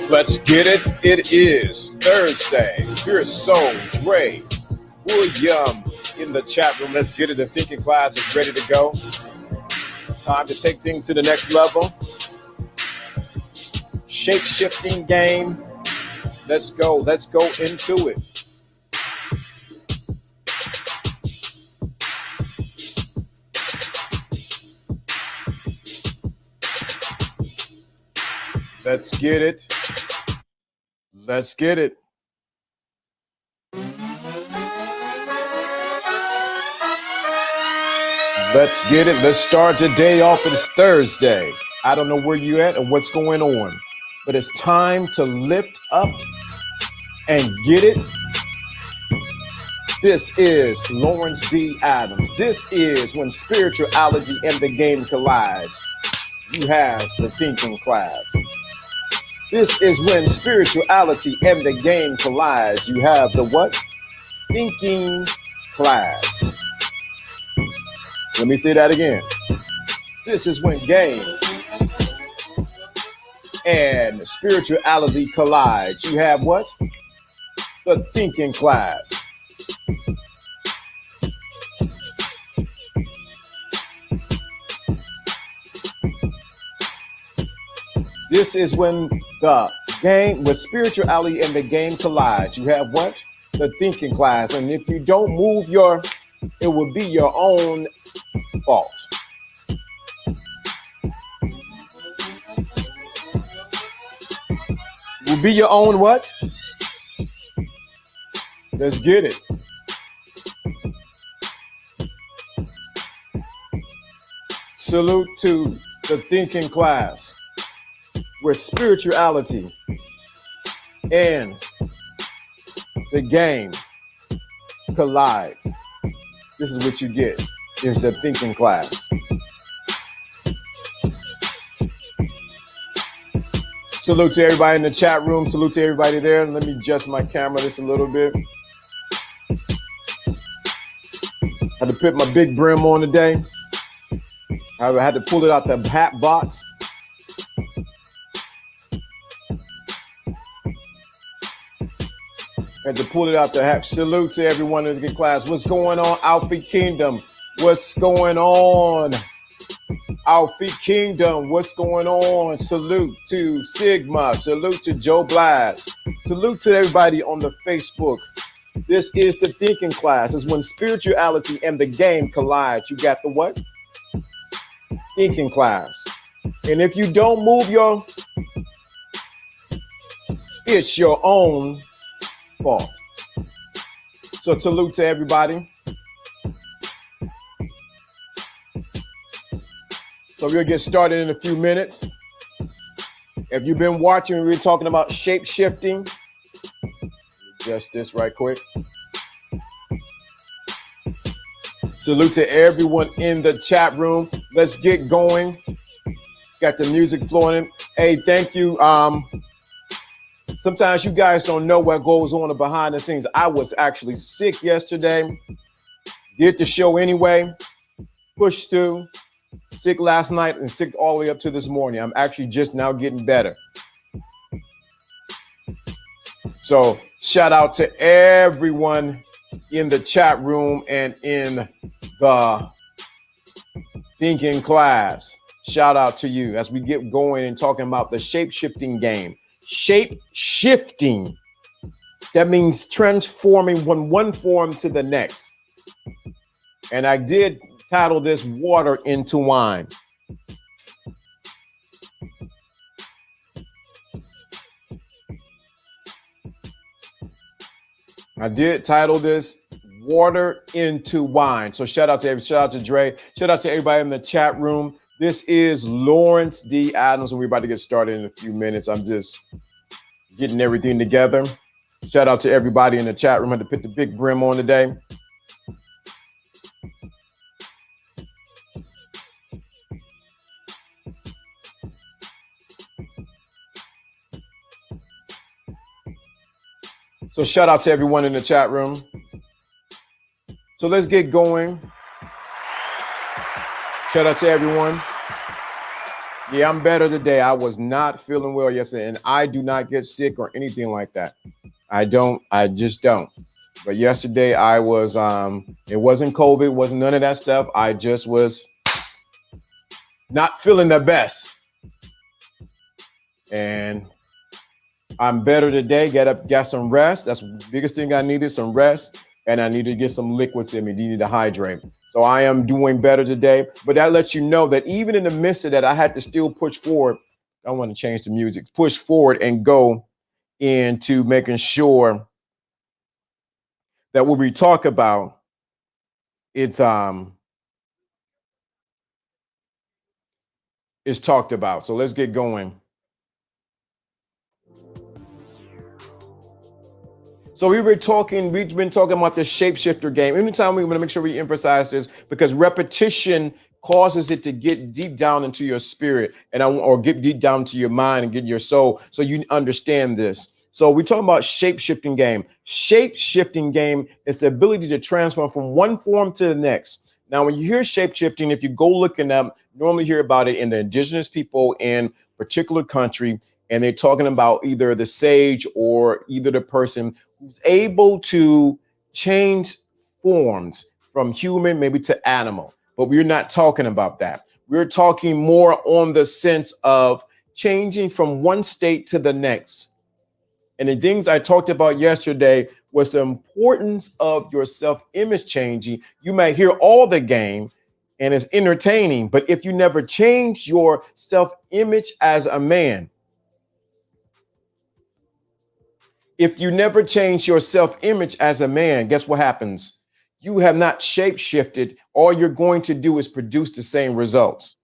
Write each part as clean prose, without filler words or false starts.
Let's get it. It is Thursday. Here's Soul, Dre, William in the chat room. Let's get it. The thinking class is ready to go. Time to take things to the next level. Shape-shifting game. Let's go. Let's go into it. Let's get it. Let's get it. Let's get it. Let's start the day off. It's Thursday. I don't know where you at or what's going on, but it's time to lift up and get it. This is Lawrence D. Adams. This is when spirituality and the game collides. You have the thinking class. This is when spirituality and the game collides. You have the what? Thinking class. Let me say that again. This is when game and spirituality collides. You have what? The thinking class. This is when the game, with spirituality and the game collide. You have what? The thinking class. And if you don't move it will be your own fault. It will be your own what? Let's get it. Salute to the thinking class, where spirituality and the game collide. This is what you get. Is the thinking class. Salute to everybody in the chat room. Salute to everybody there. Let me adjust my camera just a little bit. Had to put my big brim on today. I had to pull it out the hat box. Had to pull it out the hat. Salute to everyone in the class. What's going on, Alpha Kingdom? What's going on, Alpha Kingdom? What's going on? Salute to Sigma. Salute to Joe Blast. Salute to everybody on the Facebook. This is the thinking class. It's when spirituality and the game collide. You got the what? Thinking class. And if you don't move it's your own fault. So salute to everybody. So we'll get started in a few minutes. If you've been watching, we were talking about shape shifting. Adjust this right quick. Salute to everyone in the chat room. Let's get going. Got the music flowing. Hey, thank you. Sometimes you guys don't know what goes on behind the scenes. I was actually sick yesterday. Did the show anyway. Pushed through. Sick last night and sick all the way up to this morning. I'm actually just now getting better. So shout out to everyone in the chat room and in the thinking class. Shout out to you as we get going and talking about the shape-shifting game. Shape-shifting. That means transforming from one form to the next. And I did title this Water into Wine. I did title this Water into Wine. So shout out to Dre. Shout out to everybody in the chat room. This is Lawrence D. Adams, and we're about to get started in a few minutes. I'm just getting everything together. Shout out to everybody in the chat room. I had to put the big brim on today. So shout out to everyone in the chat room. So let's get going. Shout out to everyone. Yeah, I'm better today. I was not feeling well yesterday, and I do not get sick or anything like that. I just don't. But yesterday I was, it wasn't COVID, wasn't none of that stuff. I just was not feeling the best. And I'm better today. Got some rest. That's the biggest thing I needed, some rest. And I need to get some liquids in me. You need to hydrate. So I am doing better today. But that lets you know that even in the midst of that, I had to still push forward. I want to change the music. Push forward and go into making sure that what we talk about, it's talked about. So let's get going. So we've been talking about the shapeshifter game. Anytime we want to make sure we emphasize this, because repetition causes it to get deep down into your spirit or get deep down into your mind and get your soul, so you understand this. So we're talking about shape-shifting game. Shape-shifting game is the ability to transform from one form to the next. Now, when you hear shape-shifting, if you go looking up, normally hear about it in the indigenous people in particular country, and they're talking about either the sage or either the person who's able to change forms from human maybe to animal. But we're not talking about that. We're talking more on the sense of changing from one state to the next. And the things I talked about yesterday was the importance of your self-image changing. You might hear all the game and it's entertaining, but if you never change your self-image as a man, if you never change your self-image as a man, guess what happens? You have not shape-shifted. All you're going to do is produce the same results.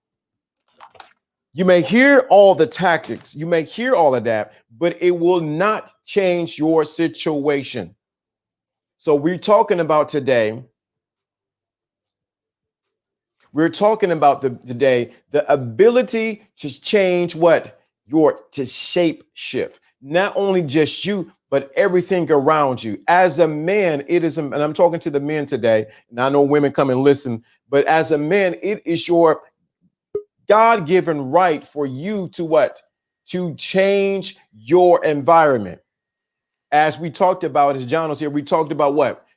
You may hear all the tactics, you may hear all of that, but it will not change your situation. So we're talking about today, today the ability to change to shape shift. Not only just you, but everything around you. As a man, it is, and I'm talking to the men today, and I know women come and listen, but as a man, it is your God-given right for you to change your environment. As we talked about, as John was here, we talked about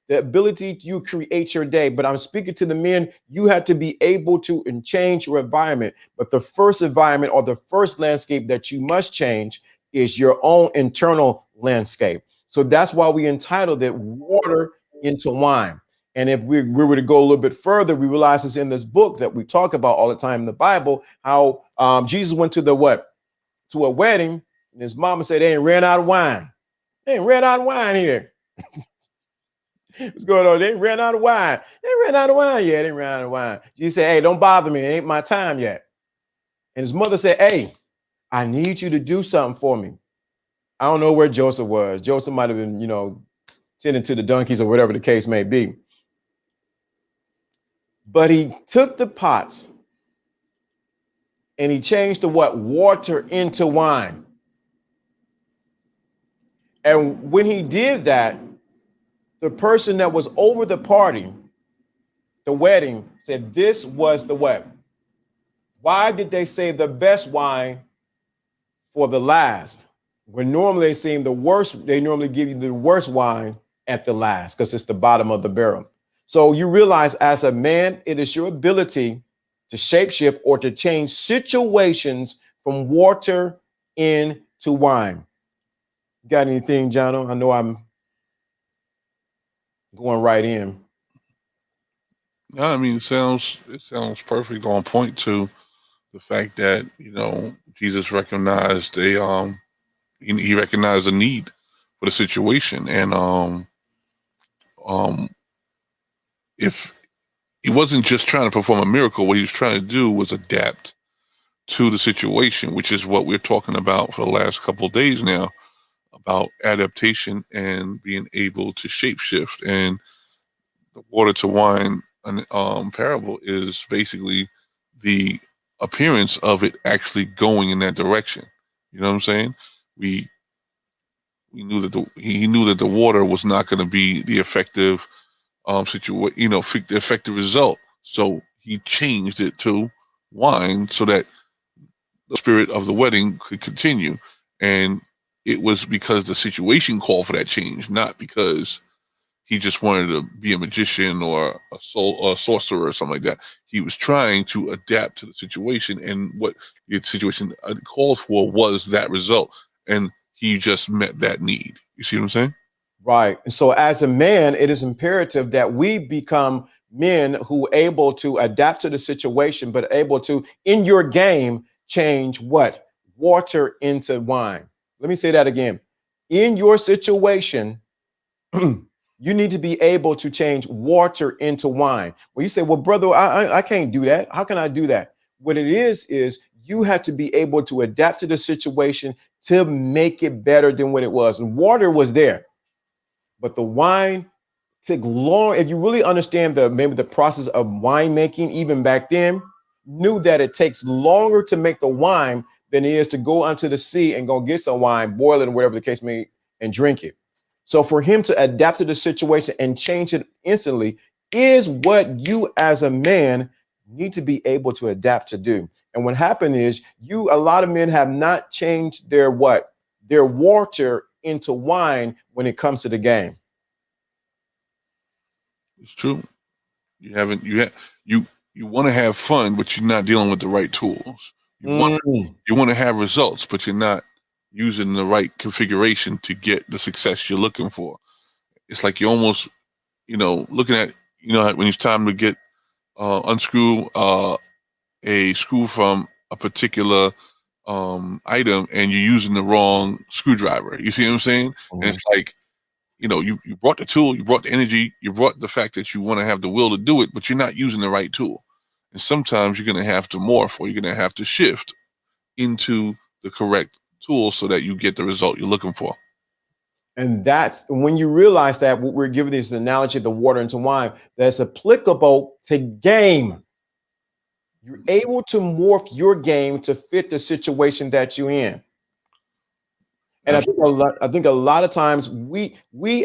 the ability to create your day. But I'm speaking to the men, you have to be able to change your environment. But the first environment or the first landscape that you must change is your own internal landscape. So that's why we entitled it Water into Wine. And if we were to go a little bit further, we realize it's in this book that we talk about all the time in the Bible, how Jesus went to a wedding, and his mama said they ain't ran out of wine. They ain't ran out of wine here. What's going on? They ain't ran out of wine. They ain't ran out of wine yet. They ain't ran out of wine. Jesus said, hey, don't bother me. It ain't my time yet. And his mother said, hey, I need you to do something for me. I don't know where Joseph was. Joseph might have been, tending to the donkeys or whatever the case may be. But he took the pots and he changed the water into wine. And when he did that, the person that was over the party, the wedding, said this was the what? Why did they say the best wine for the last? When normally they seem the worst, they normally give you the worst wine at the last because it's the bottom of the barrel. So you realize as a man, it is your ability to shapeshift or to change situations from water into wine. Got anything, Jono? I know I'm going right in. Yeah, I mean, it sounds perfect on point to the fact that Jesus recognized he recognized the need for the situation, and um if he wasn't just trying to perform a miracle, what he was trying to do was adapt to the situation, which is what we're talking about for the last couple of days now, about adaptation and being able to shapeshift. And the water to wine parable is basically the appearance of it actually going in that direction. You know what I'm saying? We we knew that he knew that the water was not going to be the effective situation, the effective result. So he changed it to wine so that the spirit of the wedding could continue. And it was because the situation called for that change, not because he just wanted to be a magician or a sorcerer or something like that. He was trying to adapt to the situation, and what the situation called for was that result, and he just met that need. You see what I'm saying? Right. So as a man, it is imperative that we become men who are able to adapt to the situation, but able to, in your game, change what? Water into wine. Let me say that again. In your situation, you need to be able to change water into wine. Well, you say, well, brother, I can't do that. How can I do that? What it is you have to be able to adapt to the situation to make it better than what it was. And water was there, but the wine took long. If you really understand maybe the process of winemaking, even back then, knew that it takes longer to make the wine than it is to go onto the sea and go get some wine, boil it, or whatever the case may, and drink it. So for him to adapt to the situation and change it instantly is what you as a man need to be able to adapt to do. And what happened is a lot of men have not changed their what? Their water into wine when it comes to the game. It's true. You haven't you you want to have fun, but you're not dealing with the right tools. You want Mm. you want to have results, but you're not using the right configuration to get the success you're looking for. It's like you're almost looking at when it's time to get unscrew a screw from a particular item, and you're using the wrong screwdriver. You see what I'm saying? And Mhm. it's like you brought the tool, you brought the energy, you brought the fact that you want to have the will to do it, but you're not using the right tool. And sometimes you're going to have to morph, or you're going to have to shift into the correct tool so that you get the result you're looking for. And that's when you realize that what we're giving this analogy of the water into wine that's applicable to game. You're able to morph your game to fit the situation that you're in. And I think a lot of times we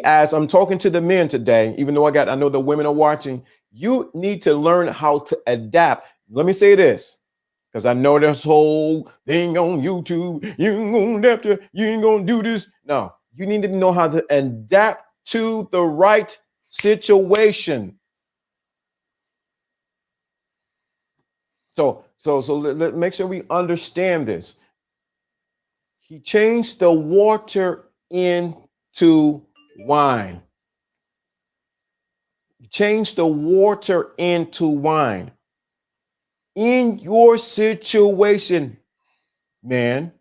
as I'm talking to the men today, even though I know the women are watching, you need to learn how to adapt. Let me say this, because I know this whole thing on YouTube. You ain't gonna adapt to, you ain't gonna do this. No, you need to know how to adapt to the right situation. So make sure we understand this. He changed the water into wine. He changed the water into wine. In your situation, man,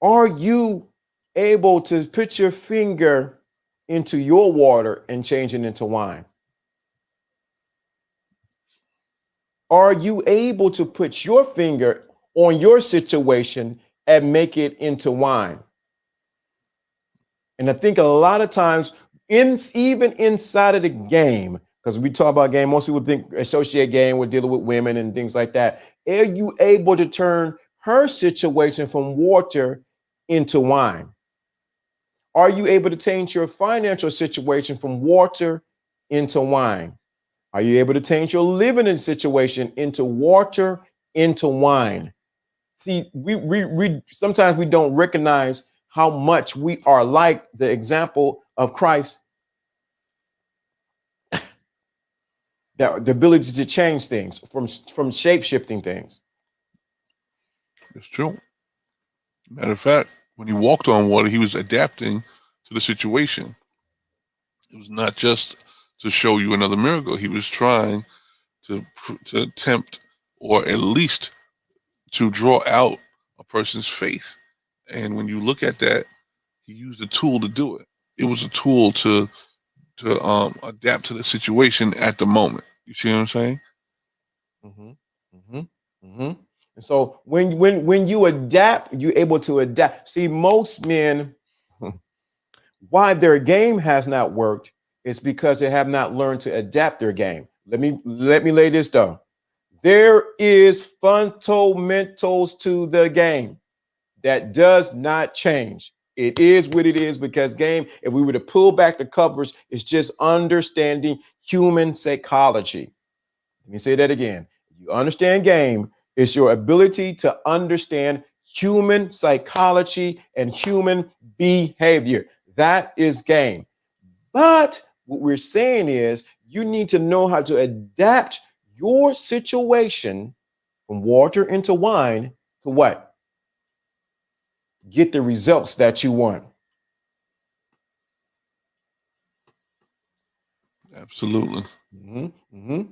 are you able to put your finger into your water and change it into wine? Are you able to put your finger on your situation and make it into wine? And I think a lot of times, even inside of the game, because we talk about game, most people think associate game with dealing with women and things like that. Are you able to turn her situation from water into wine? Are you able to change your financial situation from water into wine? Are you able to change your living situation into water into wine? See, we sometimes we don't recognize how much we are like the example of Christ, that the ability to change things from shape shifting things. It's true. Matter of fact, when he walked on water, he was adapting to the situation. It was not just to show you another miracle. He was trying to attempt, or at least to draw out a person's faith. And when you look at that, he used a tool to do it. It was a tool to adapt to the situation at the moment. You see what I'm saying? Mm-hmm. Mm-hmm. Mm-hmm. And so when you adapt, you're able to adapt. See, most men, why their game has not worked is because they have not learned to adapt their game. Let me lay this down. There is fundamentals to the game that does not change. It is what it is because game, if we were to pull back the covers, it's just understanding human psychology. Let me say that again. You understand game, it's your ability to understand human psychology and human behavior. That is game. But what we're saying is you need to know how to adapt your situation from water into wine to what? Get the results that you want. Absolutely. Mm-hmm, mm-hmm.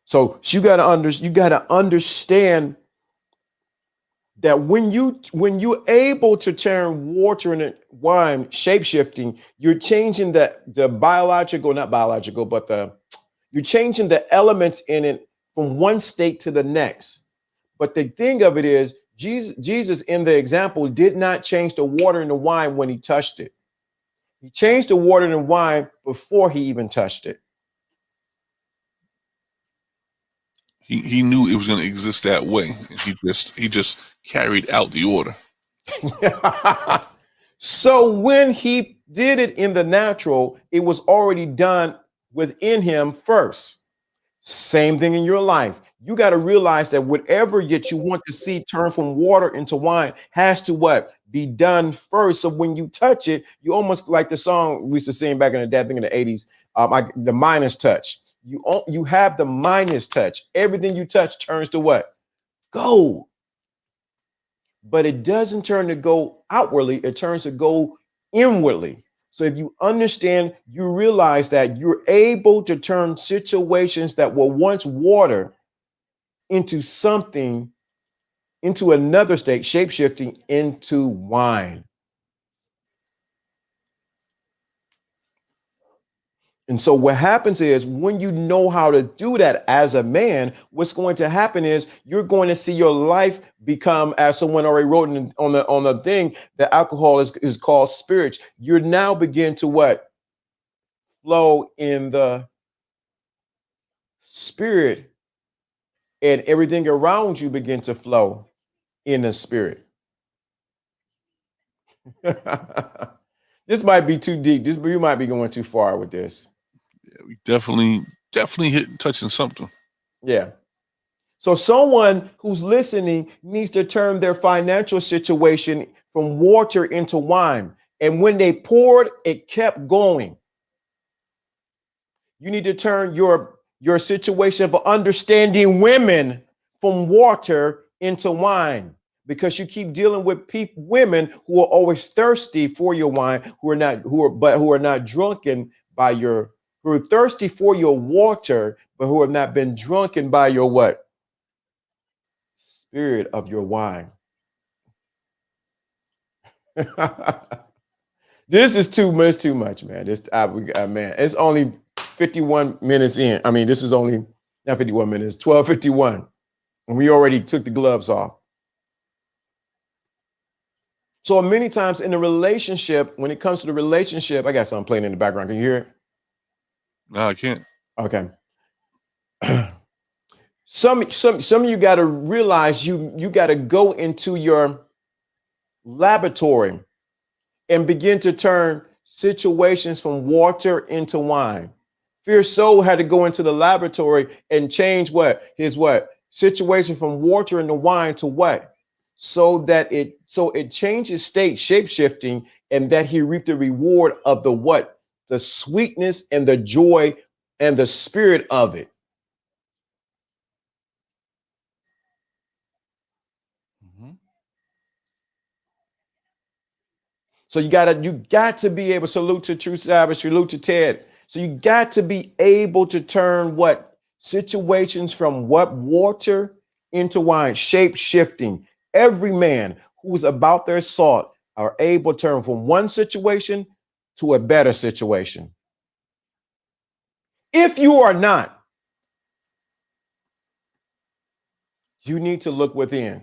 So you gotta understand that when you're able to turn water into wine, shape shifting, you're changing the biological, not biological, but you're changing the elements in it from one state to the next. But the thing of it is, Jesus in the example did not change the water into wine when he touched it. He changed the water into wine before he even touched it. He knew it was going to exist that way. And he just carried out the order. So when he did it in the natural, it was already done within him first. Same thing in your life. You got to realize that whatever that you want to see turn from water into wine has to what? Be done first. So when you touch it, you almost like the song we used to sing back in the day, I think in the 80s, the Midas touch. You have the Midas touch. Everything you touch turns to what? Gold. But it doesn't turn to go outwardly, it turns to go inwardly. So if you understand, you realize that you're able to turn situations that were once water into something, into another state, shape shifting into wine. And so what happens is when you know how to do that as a man, what's going to happen is you're going to see your life become, as someone already wrote on the thing, that alcohol is called spirit. You're now begin to what? Flow in the spirit, and everything around you begin to flow in the spirit. This might be too deep. You might be going too far with this. Yeah, we definitely touching something. Yeah. So someone who's listening needs to turn their financial situation from water into wine. And when they poured, it kept going. You need to turn your situation for understanding women from water into wine, because you keep dealing with women who are always thirsty for your wine, who are not drunken by your, who are thirsty for your water, but who have not been drunken by your what? Spirit of your wine. This is too much, man. Man, it's only 51 minutes in. I mean, this is only not 51 minutes, 12:51. And we already took the gloves off. So many times in the relationship, when it comes to the relationship, I got something playing in the background. Can you hear it? No, I can't. Okay. Some of you got to realize you got to go into your laboratory and begin to turn situations from water into wine. Fierce Soul had to go into the laboratory and change his situation from water into wine to what? So it changes state, shape shifting, and that he reaped the reward of the what? The sweetness and the joy and the spirit of it. Mm-hmm. So you got to be able to salute to True Sabbath, salute to Ted. So you got to be able to turn what situations from what water into wine, shape shifting. Every man who's about their salt are able to turn from one situation to a better situation. If you are not, you need to look within.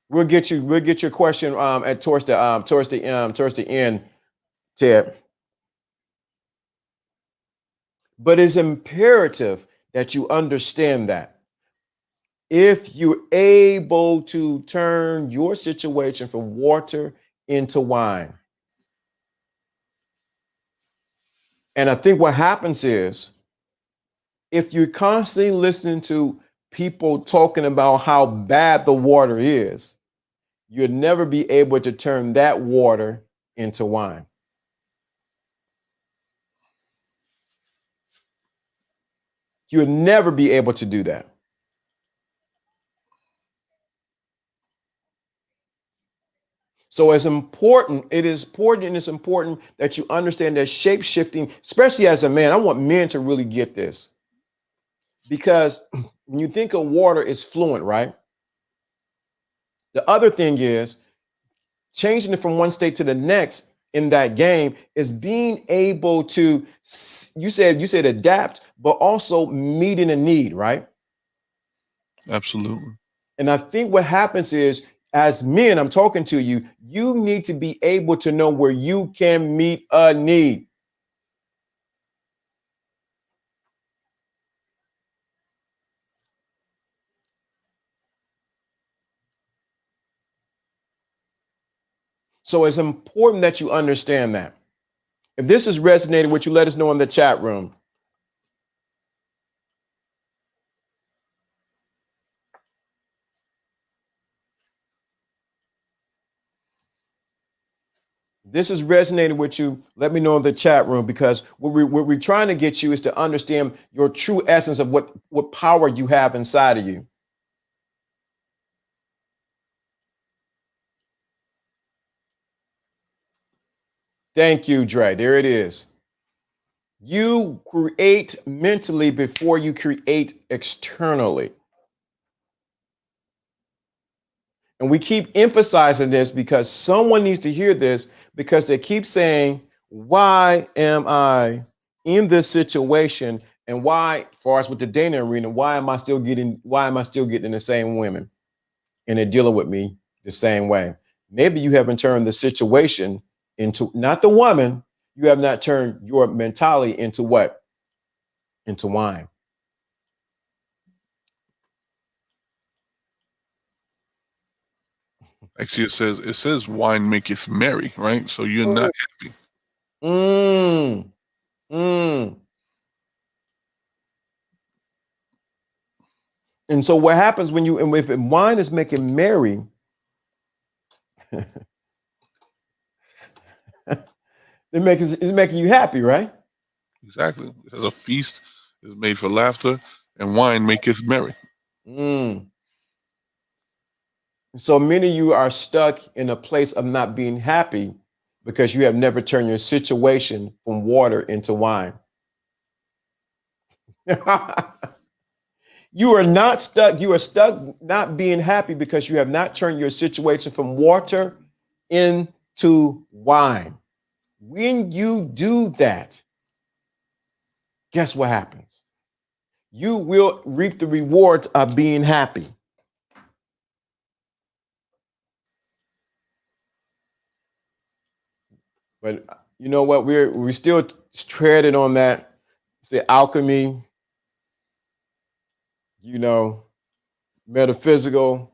We'll get your question at towards the end, Ted. But it's imperative that you understand that if you're able to turn your situation from water into wine. And I think what happens is if you're constantly listening to people talking about how bad the water is, you'll never be able to turn that water into wine. You'll never be able to do that. So it's important, it's important that you understand that shape shifting, especially as a man. I want men to really get this because when you think of water, it's fluent, right? The other thing is changing it from one state to the next in that game is being able to, you said adapt, but also meeting a need, right? Absolutely. And I think what happens is, as men, I'm talking to you, you need to be able to know where you can meet a need. So it's important that you understand that. If this is resonating with you, let us know in the chat room. This is resonating with you, let me know in the chat room because what we're trying to get you is to understand your true essence of what power you have inside of you. Thank you, Dre. There it is. You create mentally before you create externally. And we keep emphasizing this because someone needs to hear this because they keep saying, why am I in this situation? And why, as far as with the dating arena, why am I still getting the same women and they're dealing with me the same way? Maybe you haven't turned the situation into not the woman, you have not turned your mentality into what? Into wine. Actually, it says wine maketh merry, right? So you're not happy. Mm, mm. And so what happens when if wine is making merry, it's making you happy, right? Exactly. As a feast is made for laughter, and wine maketh merry. Mm. So many of you are stuck in a place of not being happy because you have never turned your situation from water into wine. You are not stuck. You are stuck not being happy because you have not turned your situation from water into wine. When you do that, guess what happens? You will reap the rewards of being happy. But you know what? We're still treading on that, say alchemy, metaphysical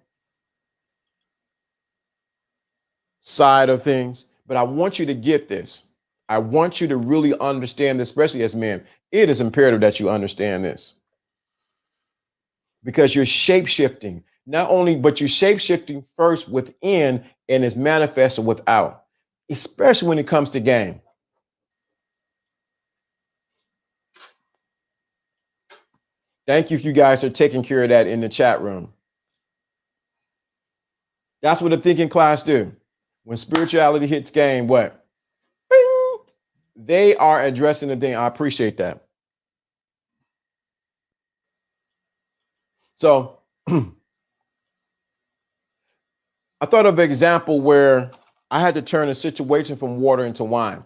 side of things. But I want you to get this. I want you to really understand this, especially as men. It is imperative that you understand this because you're shape shifting. Not only, but you're shape shifting first within and is manifested without, especially when it comes to game. Thank you if you guys are taking care of that in the chat room. That's what the thinking class do. When spirituality hits game, what? Bing! They are addressing the thing. I appreciate that. So I thought of an example where I had to turn a situation from water into wine.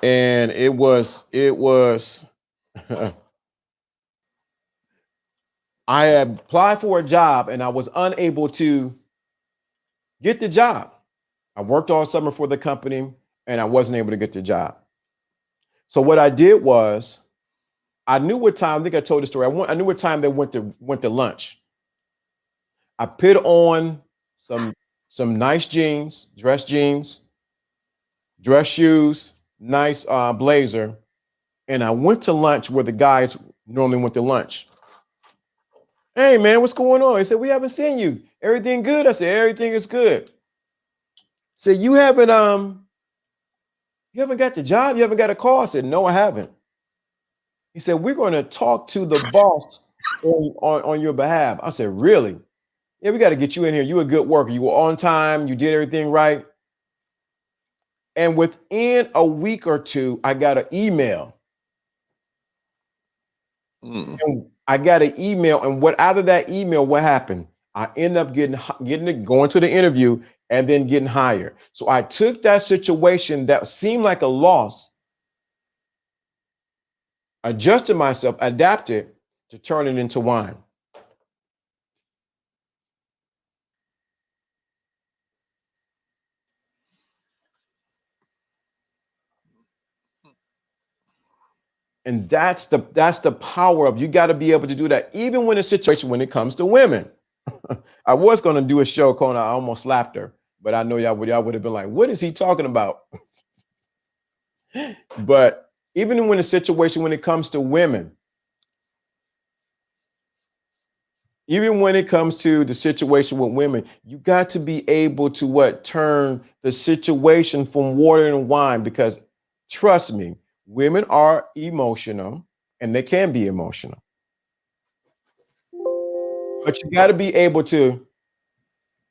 And it was I applied for a job and I was unable to get the job. I worked all summer for the company and I wasn't able to get the job. So what I did was I knew what time, I think I told the story. I knew what time they went to lunch. I put on some nice jeans, dress shoes, nice blazer, and I went to lunch where the guys normally went to lunch. Hey man, what's going on? He said, we haven't seen you. Everything good? I said, everything is good. Said, you haven't got the job? You haven't got a call? I said, no, I haven't. He said, we're going to talk to the boss on your behalf. I said, really? Yeah, we got to get you in here. You're a good worker. You were on time. You did everything right. And within a week or two, I got an email. And I got an email. And out of that email, what happened? I ended up going to the interview and then getting hired. So I took that situation that seemed like a loss, adjusted myself, adapted to turn it into wine. And that's the power of, you got to be able to do that, even when when it comes to women. I was going to do a show called I Almost Slapped Her, but I know y'all would have been like, what is he talking about? But even when it comes to women, even when it comes to the situation with women, you got to be able to turn the situation from water and wine, because trust me, women are emotional and they can be emotional. But you got to be able to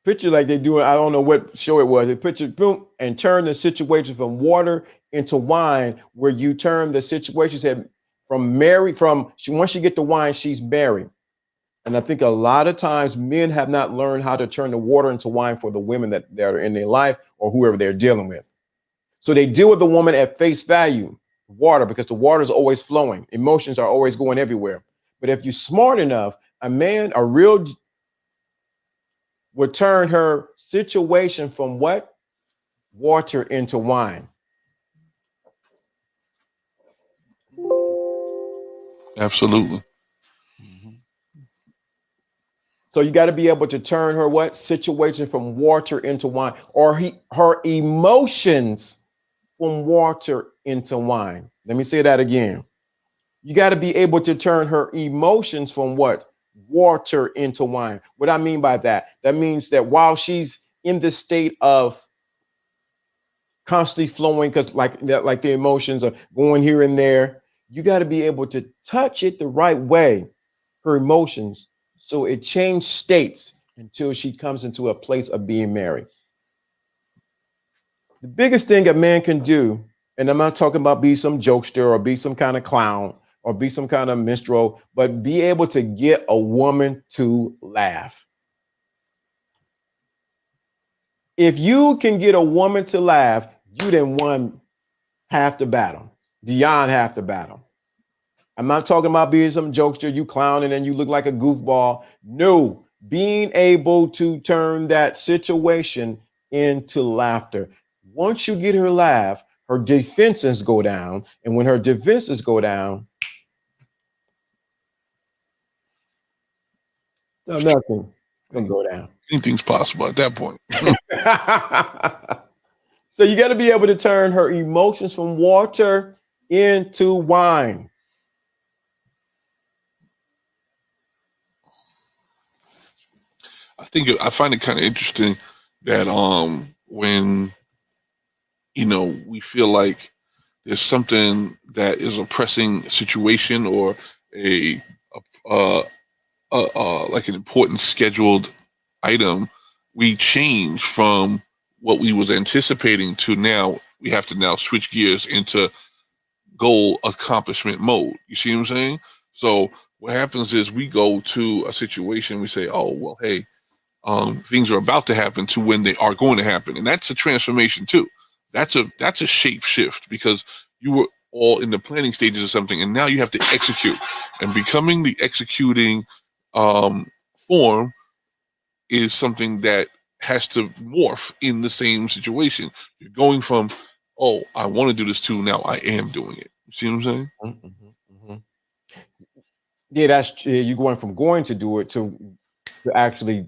picture like they do. I don't know what show it was. They picture boom and turn the situation from water into wine, where you turn the situation said once you get the wine, she's married. And I think a lot of times men have not learned how to turn the water into wine for the women that are in their life or whoever they're dealing with. So they deal with the woman at face value, water, because the water is always flowing. Emotions are always going everywhere. But if you're smart enough, a real would turn her situation from what? Water into wine. Absolutely. So you got to be able to turn her situation from water into wine, or her emotions from water into wine. Let me say that again. You got to be able to turn her emotions from water into wine. What I mean by that means that while she's in the state of constantly flowing, because like the emotions are going here and there, you got to be able to touch it the right way, her emotions, so it changed states until she comes into a place of being married. The biggest thing a man can do, and I'm not talking about be some jokester or be some kind of clown or be some kind of minstrel, but be able to get a woman to laugh. If you can get a woman to laugh, you then won half the battle, beyond half the battle. I'm not talking about being some jokester, you clowning and you look like a goofball. No, being able to turn that situation into laughter. Once you get her laugh, her defenses go down. And when her defenses go down, nothing can go down. Anything's possible at that point. So you got to be able to turn her emotions from water into wine. I find it kind of interesting that when we feel like there's something that is a pressing situation or like an important scheduled item, we change from what we was anticipating to now we have to now switch gears into goal accomplishment mode. You see what I'm saying? So what happens is we go to a situation, we say, oh, well, hey, things are about to happen to when they are going to happen. And that's a transformation too. That's a shape shift because you were all in the planning stages of something and now you have to execute, and becoming the executing form is something that has to morph in the same situation. You're going from, oh, I want to do this to now I am doing it. You see what I'm saying? Mm-hmm. Yeah, that's you going from going to do it to actually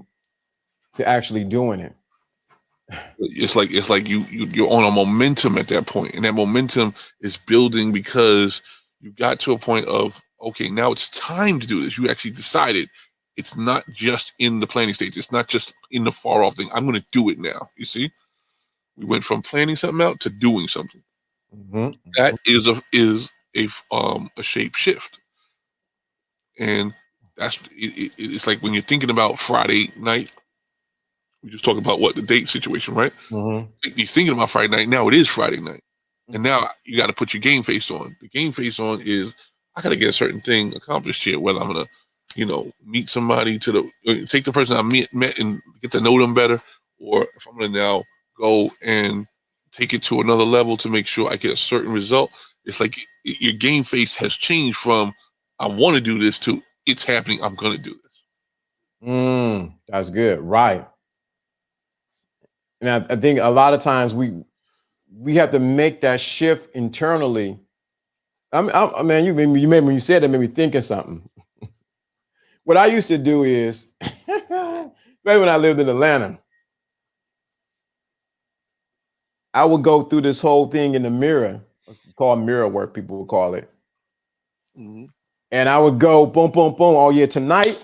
doing it. It's like you're on a momentum at that point, and that momentum is building because you got to a point of, okay, now it's time to do this. You actually decided. It's not just in the planning stage. It's not just in the far off thing. I'm going to do it now. You see, we went from planning something out to doing something. Mm-hmm. That is a shape shift, and it's like when you're thinking about Friday night. We just talked about what the date situation, right? Mm-hmm. You're thinking about Friday night. Now it is Friday night, and now you got to put your game face on. The game face on is I got to get a certain thing accomplished here. Whether I'm gonna, meet somebody take the person I met and get to know them better, or if I'm gonna now go and take it to another level to make sure I get a certain result. It's like your game face has changed from I want to do this to it's happening. I'm gonna do this. That's good, right? And I think a lot of times we have to make that shift internally. I mean, you made me when you said that made me think of something. What I used to do is, maybe when I lived in Atlanta, I would go through this whole thing in the mirror. It's called mirror work, people would call it. Mm-hmm. And I would go boom, boom, boom. Oh yeah, tonight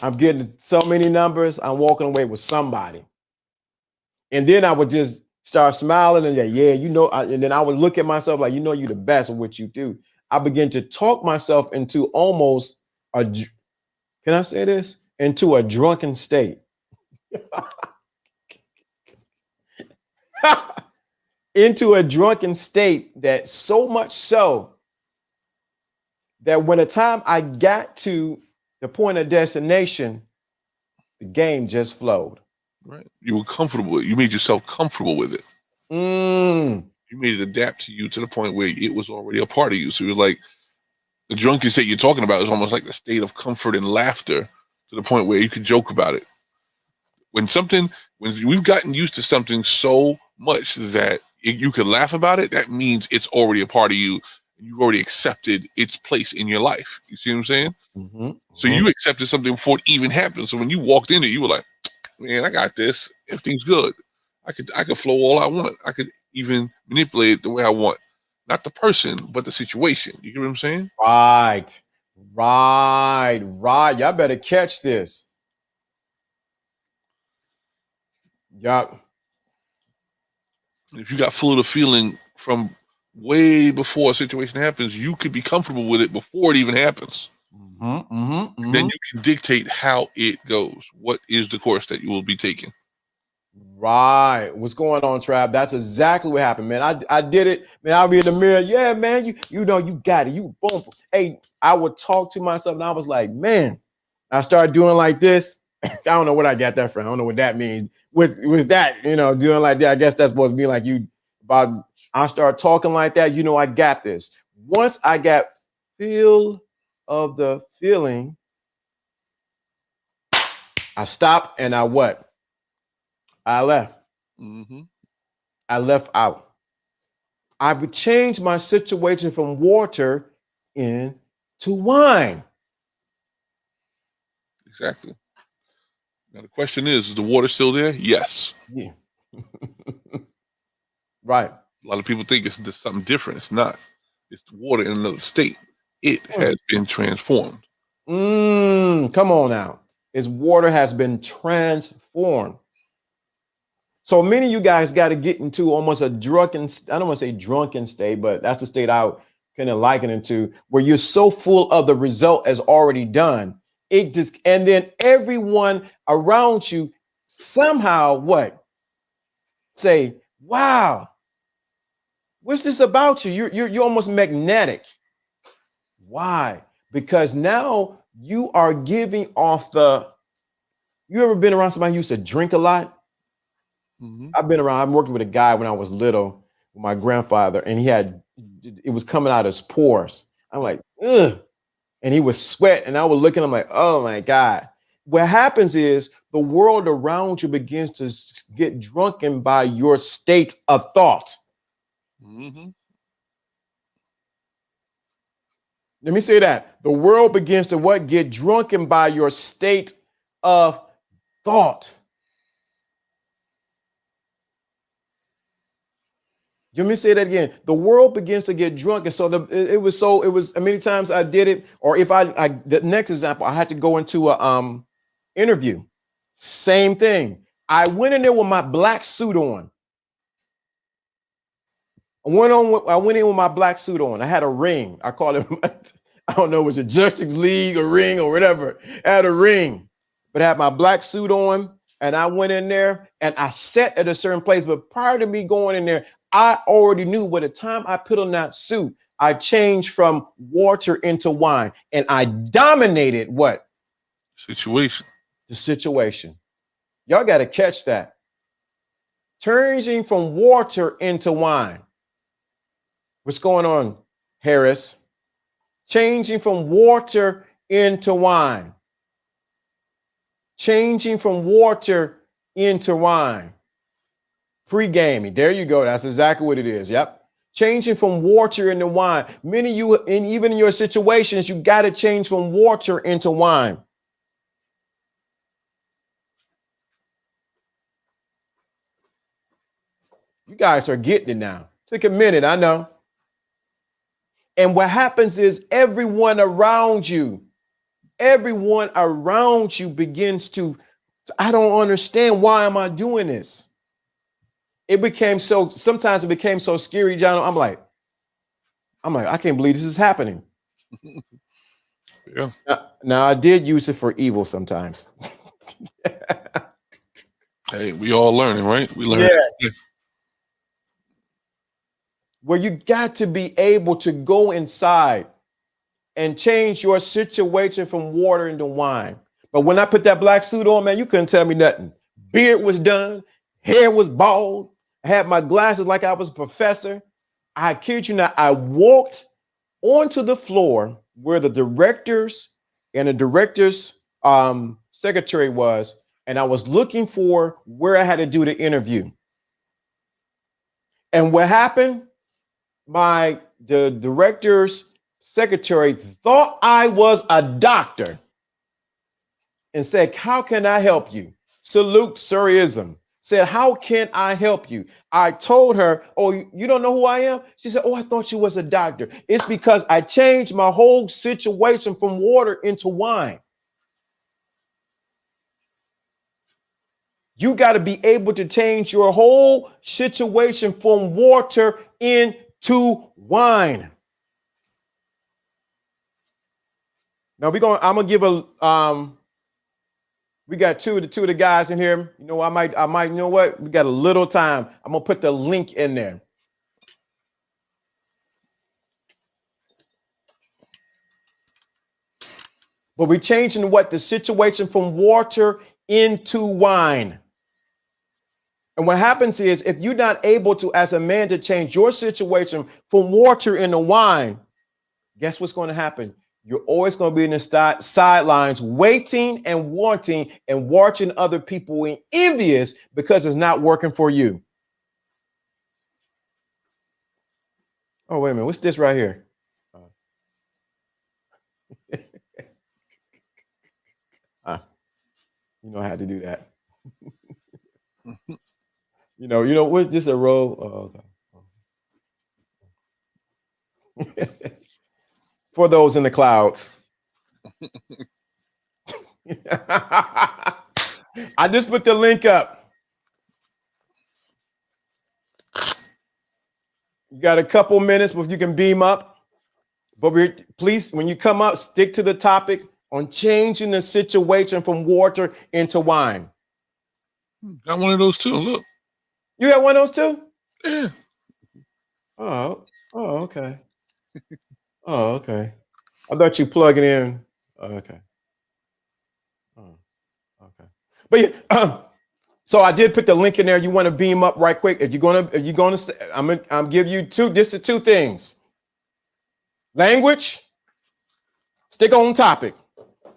I'm getting so many numbers. I'm walking away with somebody. And then I would just start smiling and and then I would look at myself like, you're the best at what you do. I begin to talk myself into almost can I say this? Into a drunken state. Into a drunken state, that so much so that when the time I got to the point of destination, the game just flowed. Right. You were comfortable with it. You made yourself comfortable with it. You made it adapt to you to the point where it was already a part of you. So it was like the drunken state you're talking about is almost like the state of comfort and laughter to the point where you could joke about it. When we've gotten used to something so much that you could laugh about it, that means it's already a part of you. You've already accepted its place in your life. You see what I'm saying? Mm-hmm. So you accepted something before it even happened. So when you walked in it, you were like, man, I got this. Everything's good. I could flow all I want. I could even manipulate it the way I want. Not the person, but the situation. You get what I'm saying? Right. Y'all better catch this. Yup. If you got full of the feeling from way before a situation happens, you could be comfortable with it before it even happens. Then you can dictate how it goes. What is the course that you will be taking? Right. What's going on, Trav? That's exactly what happened, man. I did it, man. I'll be in the mirror. Yeah, man. You got it. You boom. Hey, I would talk to myself, and I was like, man. I started doing like this. I don't know what I got that from. I don't know what that means. Was that doing like that? I guess that's supposed to be like you. About I start talking like that. I got this. Once I got feel of the feeling, I stopped and I what? I left. Mm-hmm. I left out. I would change my situation from water into wine. Exactly. Now the question is the water still there? Yes. Yeah. Right. A lot of people think it's something different. It's not. It's water in another state. It has been transformed. Come on now. Its water has been transformed. So many of you guys got to get into almost a drunken, I don't want to say drunken state, but that's the state I kind of liken it to, where you're so full of the result as already done. And then everyone around you somehow what? Say, wow, what's this about you? You're almost magnetic. Why? Because now you are giving off the. You ever been around somebody who used to drink a lot? Mm-hmm. I'm working with a guy when I was little with my grandfather, and it was coming out his pores. I'm like, ugh. And he was sweat, and I was looking, I'm like, oh my God. What happens is the world around you begins to get drunken by your state of thought. Mm-hmm. Let me say that. The world begins to what? Get drunken by your state of thought. Let me say that again. The world begins to get drunk. And so it was many times I did it. Or if the next example, I had to go into a interview. Same thing. I went in there with my black suit on. I went in with my black suit on. I had a ring. I call it, I don't know, it was a Justice League or ring or whatever. I had a ring, but I had my black suit on. And I went in there and I sat at a certain place. But prior to me going in there, I already knew by the time I put on that suit, I changed from water into wine. And I dominated what? Situation. The situation. Y'all got to catch that. Changing from water into wine. What's going on, Harris? Changing from water into wine. Changing from water into wine. Pre-gaming. There you go. That's exactly what it is. Yep. Changing from water into wine. Many of you, and even in your situations, you got to change from water into wine. You guys are getting it now. Took a minute, I know. And what happens is everyone around you begins to, I don't understand. Why am I doing this? Sometimes it became so scary, John. I'm like, I can't believe this is happening. Yeah. Now I did use it for evil sometimes. Hey, we all learning, right? We learn. Yeah. Where you got to be able to go inside and change your situation from water into wine. But when I put that black suit on, man, you couldn't tell me nothing. Beard was done, hair was bald. I had my glasses like I was a professor. I kid you not, I walked onto the floor where the directors and the director's secretary was, and I was looking for where I had to do the interview. And what happened? The director's secretary thought I was a doctor and said, how can I help you? Salute Surrealism. Said, how can I help you? I told her, oh, you don't know who I am? She said, oh, I thought you was a doctor. It's because I changed my whole situation from water into wine. You got to be able to change your whole situation from water into wine. Now I'm gonna give we got two of the guys in here. You know, I might, you know what? We got a little time. I'm gonna put the link in there. But we're changing the situation from water into wine. And what happens is, if you're not able to, as a man, to change your situation from water into wine, guess what's going to happen? You're always going to be in the sidelines, waiting and wanting and watching other people being envious because it's not working for you. Oh, wait a minute. What's this right here? You know how to do that. you know, what's this a row? Oh, okay. For those in the clouds. I just put the link up. You got a couple minutes, but you can beam up. But please, when you come up, stick to the topic on changing the situation from water into wine. Got one of those too. Look. You got one of those too? Yeah. Oh, okay. Oh, okay. I thought you plug it in. Oh, okay. Oh, okay. But yeah, so I did put the link in there. You want to beam up right quick? If you're gonna, I'm give you two things. Language, stick on topic.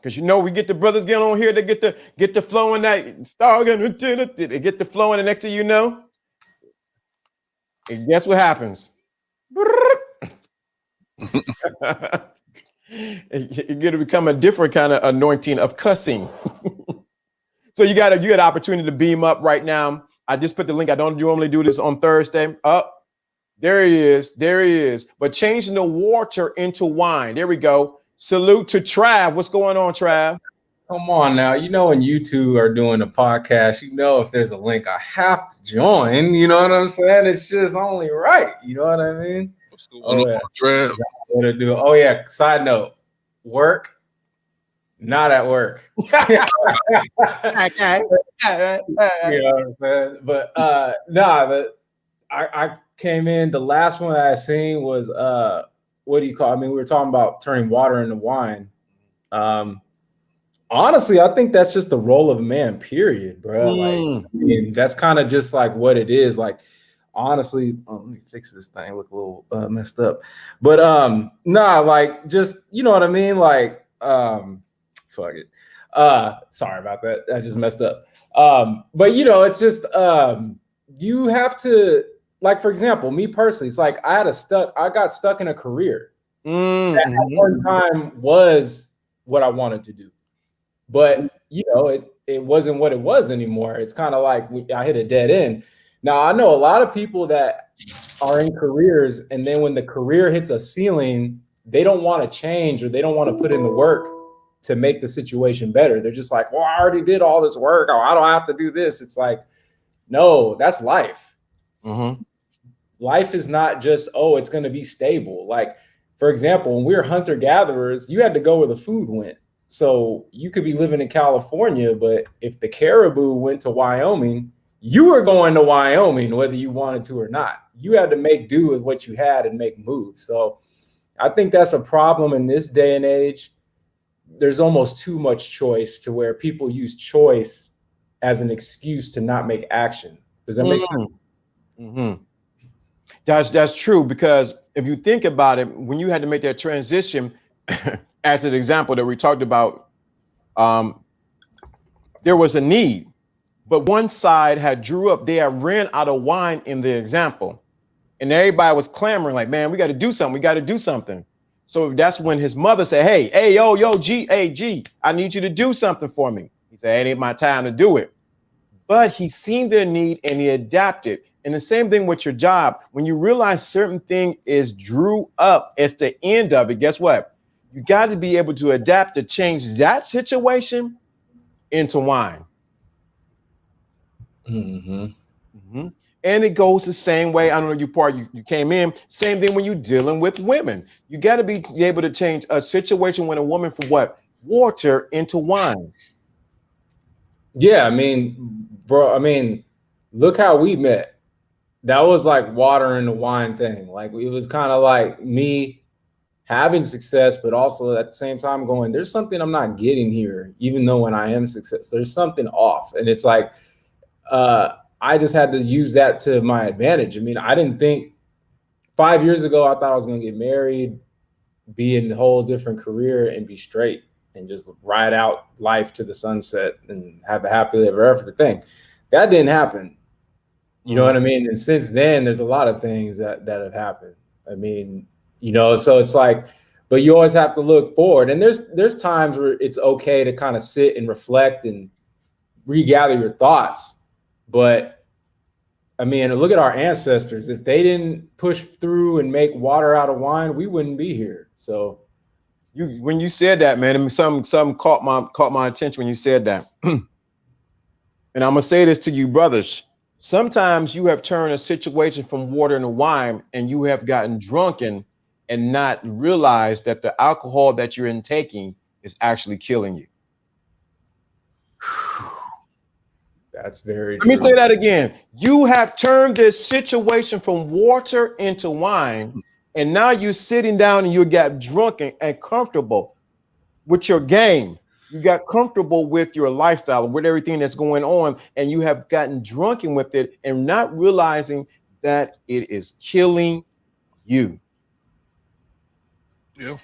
Because we get the brothers get on here, they get the flow in that star, they get the flow, and the next thing you know, and guess what happens? You're gonna become a different kind of anointing of cussing. So you got an opportunity to beam up right now. I just put the link. I don't normally do this on Thursday. There he is. But changing the water into wine. There we go. Salute to Trav. What's going on, Trav? Come on now. When you two are doing a podcast, if there's a link, I have to join. You know what I'm saying? It's just only right. You know what I mean? What's going on, Trav? What to do? Oh, yeah. Side note, work, not at work. You know what I'm saying? But I came in. The last one I seen was what do you call? We were talking about turning water into wine. Honestly, I think that's just the role of a man, period, bro. That's kind of just like what it is. Like, honestly, let me fix this thing. Look a little messed up. But just, you know what I mean? Like, fuck it. Sorry about that. I just messed up. But it's just you have to, like, for example, me personally, it's like I got stuck in a career that at one time was what I wanted to do. But, it wasn't what it was anymore. It's kind of like I hit a dead end. Now, I know a lot of people that are in careers, and then when the career hits a ceiling, they don't want to change or they don't want to put in the work to make the situation better. They're just like, well, I already did all this work. Oh, I don't have to do this. It's like, no, that's life. Mm-hmm. Life is not just, it's going to be stable. Like, for example, when we were hunter-gatherers, you had to go where the food went. So you could be living in California, but if the caribou went to Wyoming, you were going to Wyoming, whether you wanted to or not. You had to make do with what you had and make moves. So I think that's a problem in this day and age. There's almost too much choice to where people use choice as an excuse to not make action. Does that make sense? Mm-hmm. That's true, because if you think about it, when you had to make that transition, as an example that we talked about, there was a need, but one side had they had ran out of wine in the example, and everybody was clamoring like, man, we got to do something. So that's when his mother said, hey, yo, G, I need you to do something for me. He said, it ain't my time to do it. But he seen their need and he adapted. And the same thing with your job. When you realize certain thing is drew up, it's the end of it. Guess what? You got to be able to adapt to change that situation into wine. Mm-hmm. Mm-hmm. And it goes the same way. I don't know, you came in. Same thing when you're dealing with women. You got to be able to change a situation when a woman from water into wine. Yeah, bro, look how we met. That was like water in the wine thing. Like, it was kind of like me having success, but also at the same time going, there's something I'm not getting here, even though when I am successful, there's something off. And it's like, I just had to use that to my advantage. I didn't think 5 years ago, I thought I was going to get married, be in a whole different career and be straight and just ride out life to the sunset and have a happily ever after thing. That didn't happen. You know what I mean? And since then, there's a lot of things that have happened. So it's like, but you always have to look forward. And there's times where it's okay to kind of sit and reflect and regather your thoughts. But look at our ancestors. If they didn't push through and make water out of wine, we wouldn't be here. So when you said that, man, something caught my attention when you said that. And I'm gonna say this to you, brothers. Sometimes you have turned a situation from water into wine, and you have gotten drunken and not realized that the alcohol that you're intaking is actually killing you. That's very Let true. me say that again. You have turned this situation from water into wine, and now you're sitting down and you got drunk and comfortable with your game. You got comfortable with your lifestyle, with everything that's going on, and you have gotten drunken with it and not realizing that it is killing you. Yeah.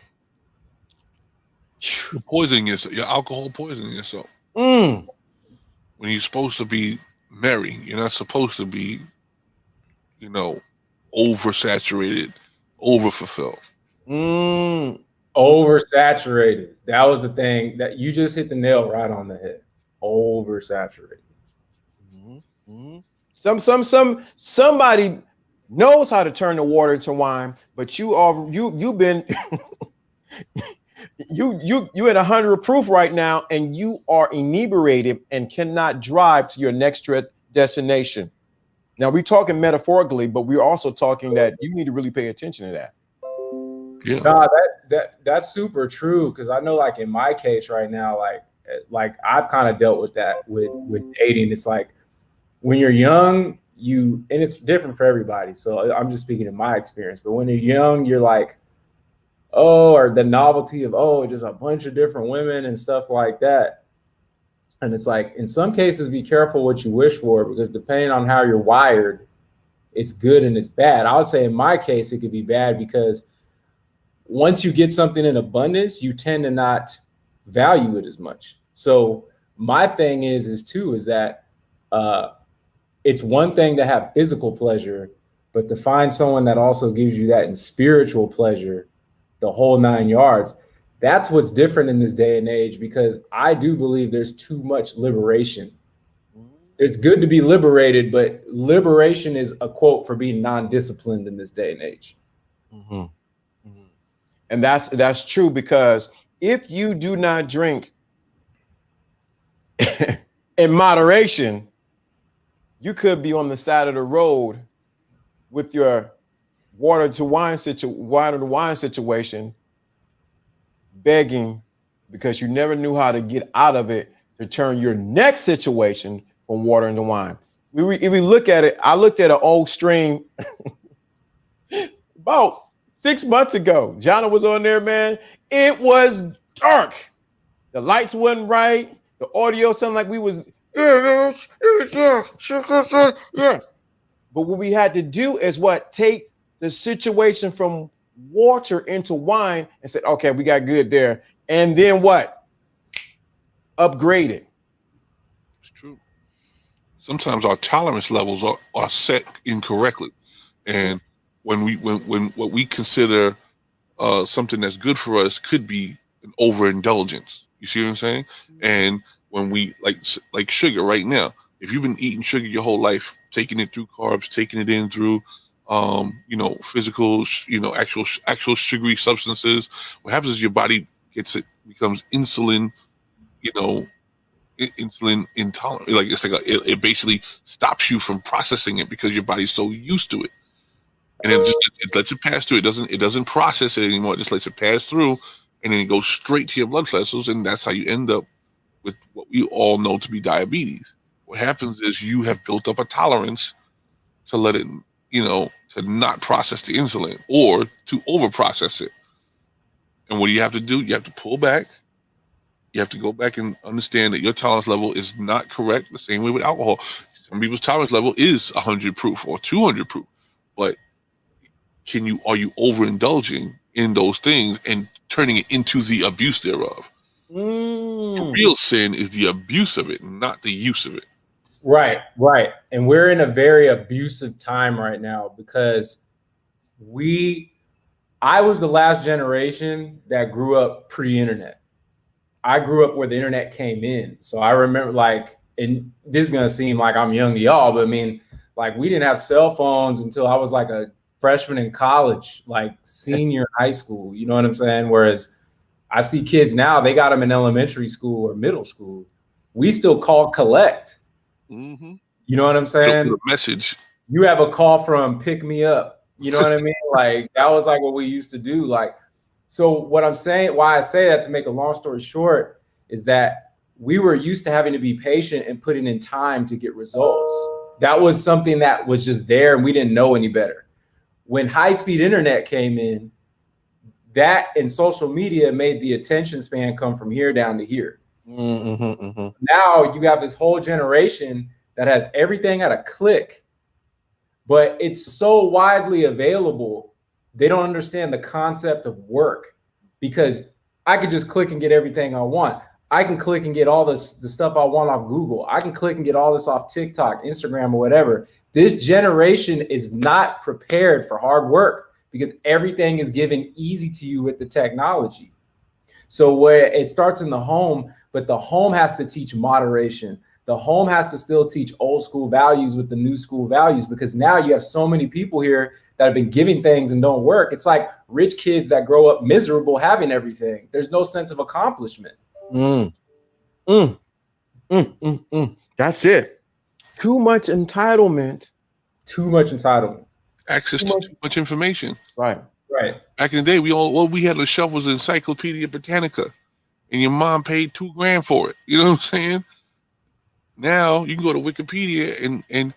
You're poisoning yourself. You're alcohol poisoning yourself. Mm. When you're supposed to be merry, you're not supposed to be, oversaturated, overfulfilled. Mm. Oversaturated. That was the thing that you just hit the nail right on the head. Oversaturated. Mm-hmm. Somebody knows how to turn the water into wine, but you've been you at 100 proof right now, and you are inebriated and cannot drive to your next destination. Now we're talking metaphorically, but we're also talking that you need to really pay attention to that. Yeah. No, that's super true, because I know, like, in my case right now, like I've kind of dealt with that with dating. It's like when you're young, and it's different for everybody. So I'm just speaking in my experience. But when you're young, you're like, oh, or the novelty of, oh, just a bunch of different women and stuff like that. And it's like, in some cases, be careful what you wish for, because depending on how you're wired, it's good and it's bad. I would say in my case, it could be bad because once you get something in abundance, you tend to not value it as much. So my thing is that it's one thing to have physical pleasure, but to find someone that also gives you that in spiritual pleasure, the whole 9 yards, that's what's different in this day and age, because I do believe there's too much liberation. It's good to be liberated, but liberation is a quote for being non-disciplined in this day and age. Mm-hmm. And that's true, because if you do not drink in moderation, you could be on the side of the road with your water to wine situation, begging because you never knew how to get out of it to turn your next situation from water into wine. If we look at it, I looked at an old stream about 6 months ago. Jonna was on there, man. It was dark. The lights wasn't right. The audio sounded like we was yeah. But what we had to do is take the situation from water into wine and said, okay, we got good there. And then upgrade it. It's true. Sometimes our tolerance levels are set incorrectly. And when what we consider something that's good for us could be an overindulgence. You see what I'm saying? And when we like sugar right now, if you've been eating sugar your whole life, taking it through carbs, taking it in through physical, actual sugary substances, what happens is your body becomes insulin, insulin intolerant. Like it basically stops you from processing it because your body's so used to it. And it lets it pass through. It doesn't process it anymore. It just lets it pass through, and then it goes straight to your blood vessels, and that's how you end up with what we all know to be diabetes. What happens is you have built up a tolerance to let it, to not process the insulin or to overprocess it. And what do you have to do? You have to pull back. You have to go back and understand that your tolerance level is not correct. The same way with alcohol. Some people's tolerance level is 100 proof or 200 proof, but are you overindulging in those things and turning it into the abuse thereof? The real sin is the abuse of it, not the use of it. Right. And we're in a very abusive time right now, because I was the last generation that grew up pre-internet. I grew up where the internet came in. So I remember, and this is going to seem like I'm young to y'all, but I mean, we didn't have cell phones until I was like a freshman in college, like senior in high school. You know what I'm saying? Whereas I see kids now, they got them in elementary school or middle school. We still call collect. Mm-hmm. You know what I'm saying? A message. You have a call from pick me up. You know what I mean? That was what we used to do. So what I'm saying, why I say that, to make a long story short, is that we were used to having to be patient and putting in time to get results. That was something that was just there and we didn't know any better. When high-speed internet came in, that and social media made the attention span come from here down to here. Now you have this whole generation that has everything at a click, but it's so widely available, they don't understand the concept of work, because I could just click and get everything I want. I can click and get all the stuff I want off Google. I can click and get all this off TikTok, Instagram, or whatever. This generation is not prepared for hard work because everything is given easy to you with the technology. So where it starts in the home, but the home has to teach moderation. The home has to still teach old school values with the new school values, because now you have so many people here that have been giving things and don't work. It's like rich kids that grow up miserable having everything. There's no sense of accomplishment. That's it. Too much entitlement. Too much entitlement. Access to too much information. Right. Back in the day, we had on the shelf was Encyclopedia Britannica, and your mom paid $2,000 for it. You know what I'm saying? Now you can go to Wikipedia and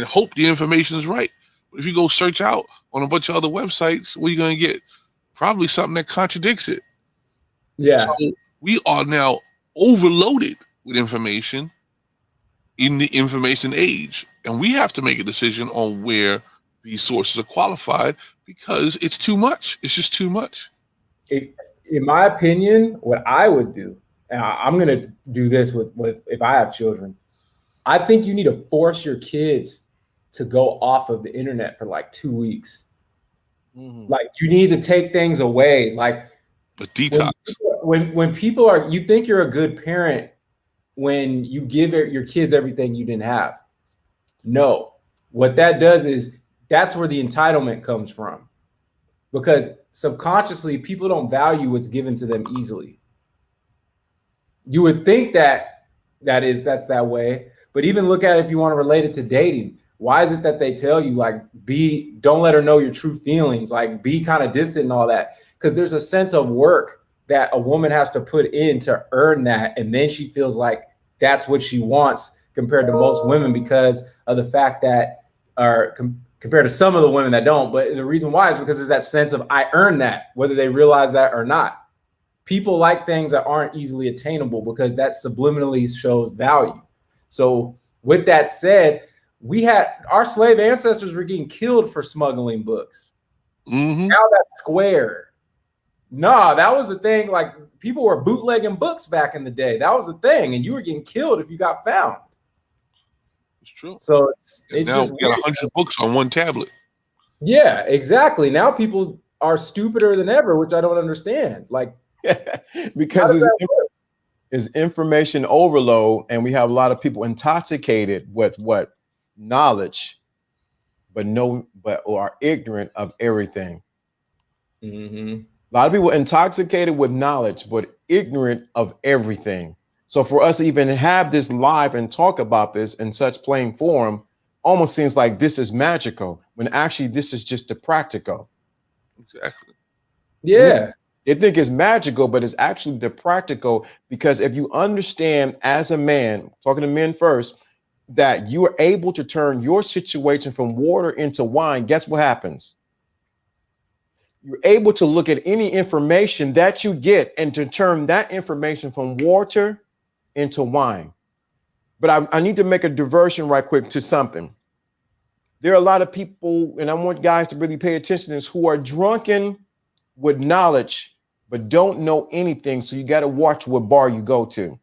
hope the information is right. But if you go search out on a bunch of other websites, what are you going to get? Probably something that contradicts it. Yeah. So we are now overloaded with information in the information age, and we have to make a decision on where these sources are qualified, because it's too much. It's just too much. In my opinion, what I would do, and I'm going to do this with if I have children, I think you need to force your kids to go off of the internet for like 2 weeks. Like you need to take things away. Like a detox. When people are, you think you're a good parent when you give your kids everything you didn't have. No, what that does is that's where the entitlement comes from, because subconsciously people don't value what's given to them easily. You would think that's that way, but even look at it if you want to relate it to dating. Why is it that they tell you like don't let her know your true feelings, like be kind of distant and all that? Because there's a sense of work that a woman has to put in to earn that, and then she feels like that's what she wants compared to most women, because of the fact that compared to some of the women that don't. But the reason why is because there's that sense of I earned that, whether they realize that or not. People like things that aren't easily attainable because that subliminally shows value. So with that said, our slave ancestors were getting killed for smuggling books. Now that's square. Nah, that was a thing. Like people were bootlegging books back in the day. That was a thing, and you were getting killed if you got found. It's true. So it's now just we got 100 books on one tablet. Yeah, exactly. Now people are stupider than ever, which I don't understand. Like because it's information overload, and we have a lot of people intoxicated with what knowledge, but are ignorant of everything. A lot of people intoxicated with knowledge, but ignorant of everything. So for us to even have this live and talk about this in such plain form almost seems like this is magical, when actually this is just the practical. Exactly. Yeah. They think it's magical, but it's actually the practical, because if you understand as a man, talking to men first, that you are able to turn your situation from water into wine, guess what happens? You're able to look at any information that you get and to turn that information from water into wine. But I need to make a diversion right quick to something. There are a lot of people, and I want guys to really pay attention to this, who are drunken with knowledge, but don't know anything. So you got to watch what bar you go to.